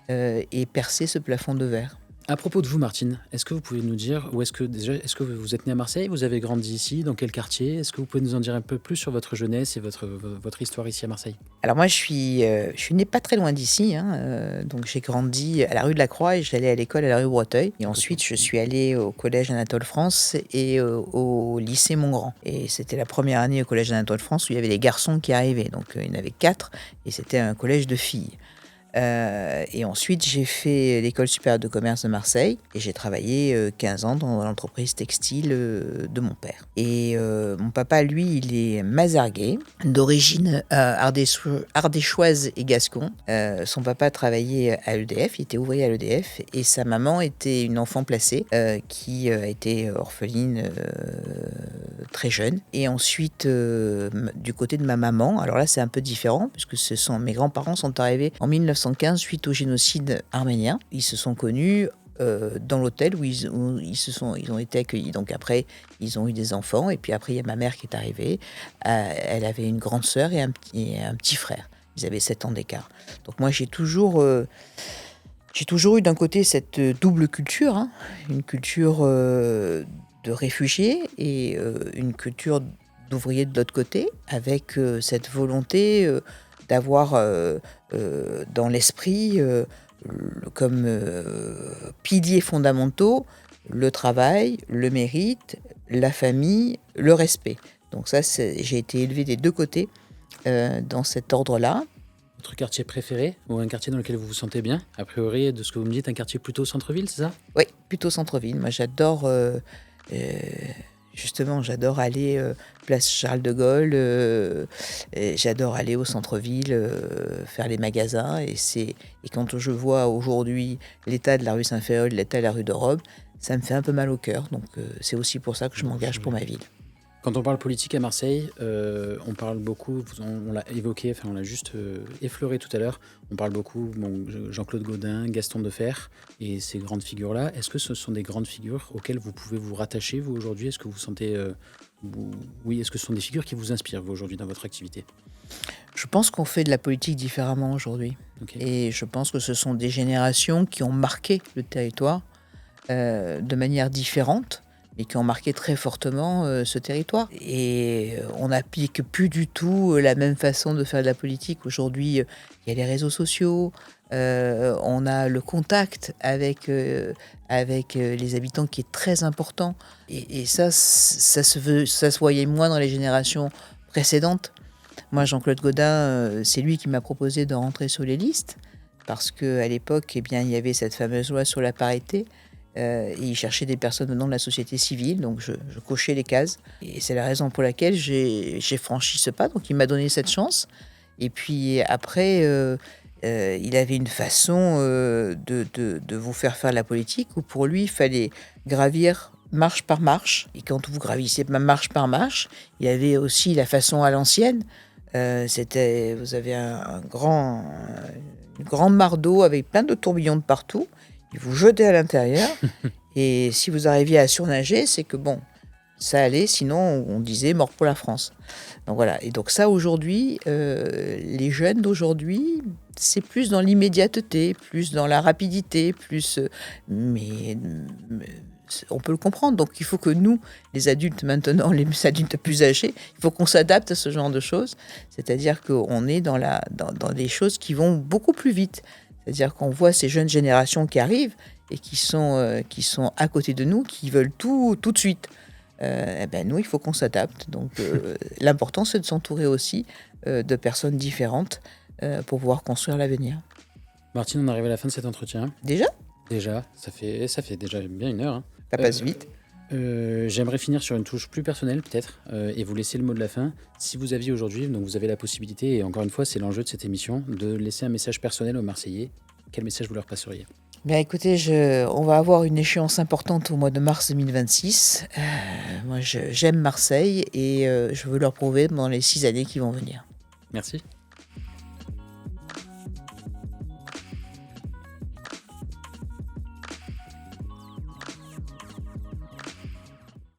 [SPEAKER 1] et percer ce plafond de verre.
[SPEAKER 2] À propos de vous, Martine, est-ce que vous pouvez nous dire est-ce que vous êtes née à Marseille? Vous avez grandi ici? Dans quel quartier? Est-ce que vous pouvez nous en dire un peu plus sur votre jeunesse et votre histoire ici à Marseille?
[SPEAKER 1] Alors moi, je suis née pas très loin d'ici, hein, donc j'ai grandi à la rue de la Croix et j'allais à l'école à la rue Breteuil. Et ensuite, je suis allée au collège Anatole France et au lycée Montgrand. Et c'était la première année au collège Anatole France où il y avait les garçons qui arrivaient. Donc il y en avait 4 et c'était un collège de filles. Et ensuite, j'ai fait l'école supérieure de commerce de Marseille et j'ai travaillé 15 ans dans l'entreprise textile de mon père. Et mon papa, lui, il est mazarguais, d'origine ardéchoise et gascon. Son papa travaillait à l'EDF, il était ouvrier à l'EDF, et sa maman était une enfant placée qui a été orpheline très jeune. Et ensuite, du côté de ma maman, alors là, c'est un peu différent puisque mes grands-parents sont arrivés en 1915 suite au génocide arménien. Ils se sont connus dans l'hôtel où ils ont été accueillis. Donc après, ils ont eu des enfants. Et puis après, il y a ma mère qui est arrivée. Elle avait une grande sœur et un petit frère. Ils avaient 7 ans d'écart. Donc moi, j'ai toujours eu d'un côté cette double culture, hein, une culture de réfugiés et une culture d'ouvriers de l'autre côté, avec cette volonté d'avoir dans l'esprit comme piliers fondamentaux le travail, le mérite, la famille, le respect. Donc ça, j'ai été élevée des deux côtés dans cet ordre-là.
[SPEAKER 2] Votre quartier préféré ou un quartier dans lequel vous vous sentez bien? A priori, de ce que vous me dites, un quartier plutôt centre-ville, c'est ça?
[SPEAKER 1] Oui, plutôt centre-ville. Moi, j'adore... justement, j'adore aller place Charles de Gaulle, j'adore aller au centre-ville, faire les magasins. Et quand je vois aujourd'hui l'état de la rue Saint-Féol, l'état de la rue de Rome, ça me fait un peu mal au cœur. Donc c'est aussi pour ça que je m'engage pour ma ville.
[SPEAKER 2] Quand on parle politique à Marseille, on parle beaucoup, on l'a évoqué, on l'a juste effleuré tout à l'heure, on parle beaucoup Jean-Claude Gaudin, Gaston Defferre et ces grandes figures-là. Est-ce que ce sont des grandes figures auxquelles vous pouvez vous rattacher, vous, aujourd'hui? Est-ce que vous sentez... oui, est-ce que ce sont des figures qui vous inspirent, vous, aujourd'hui, dans votre activité?
[SPEAKER 1] Je pense qu'on fait de la politique différemment aujourd'hui. Okay. Et je pense que ce sont des générations qui ont marqué le territoire de manière différente, et qui ont marqué très fortement ce territoire. Et on n'applique plus du tout la même façon de faire de la politique. Aujourd'hui, il y a les réseaux sociaux, on a le contact avec les habitants qui est très important. Et ça se voyait moins dans les générations précédentes. Moi, Jean-Claude Gaudin, c'est lui qui m'a proposé de rentrer sur les listes, parce qu'à l'époque, eh bien, il y avait cette fameuse loi sur la parité. Et il cherchait des personnes venant de la société civile, donc je cochais les cases. Et c'est la raison pour laquelle j'ai franchi ce pas, donc il m'a donné cette chance. Et puis après, il avait une façon de vous faire la politique, où pour lui, il fallait gravir marche par marche. Et quand vous gravissez marche par marche, il y avait aussi la façon à l'ancienne. Vous avez une grande mare d'eau avec plein de tourbillons de partout. Il vous jetait à l'intérieur, et si vous arriviez à surnager, c'est que bon, ça allait, sinon on disait mort pour la France. Donc voilà, et donc ça aujourd'hui, les jeunes d'aujourd'hui, c'est plus dans l'immédiateté, plus dans la rapidité, mais on peut le comprendre. Donc il faut que nous, les adultes maintenant, les adultes plus âgés, il faut qu'on s'adapte à ce genre de choses, c'est-à-dire qu'on est dans des choses qui vont beaucoup plus vite. C'est-à-dire qu'on voit ces jeunes générations qui arrivent et qui sont à côté de nous, qui veulent tout de suite. Nous, il faut qu'on s'adapte. Donc, l'important, c'est de s'entourer aussi de personnes différentes pour pouvoir construire l'avenir.
[SPEAKER 2] Martine, on arrive à la fin de cet entretien.
[SPEAKER 1] Déjà,
[SPEAKER 2] ça fait déjà bien 1 heure. Hein.
[SPEAKER 1] Ça passe vite.
[SPEAKER 2] J'aimerais finir sur une touche plus personnelle peut-être et vous laisser le mot de la fin. Si vous aviez aujourd'hui, donc vous avez la possibilité, et encore une fois c'est l'enjeu de cette émission, de laisser un message personnel aux Marseillais, quel message vous leur passeriez?
[SPEAKER 1] Bien écoutez, on va avoir une échéance importante au mois de mars 2026. Moi j'aime Marseille et je veux leur prouver dans les 6 années qui vont venir.
[SPEAKER 2] Merci.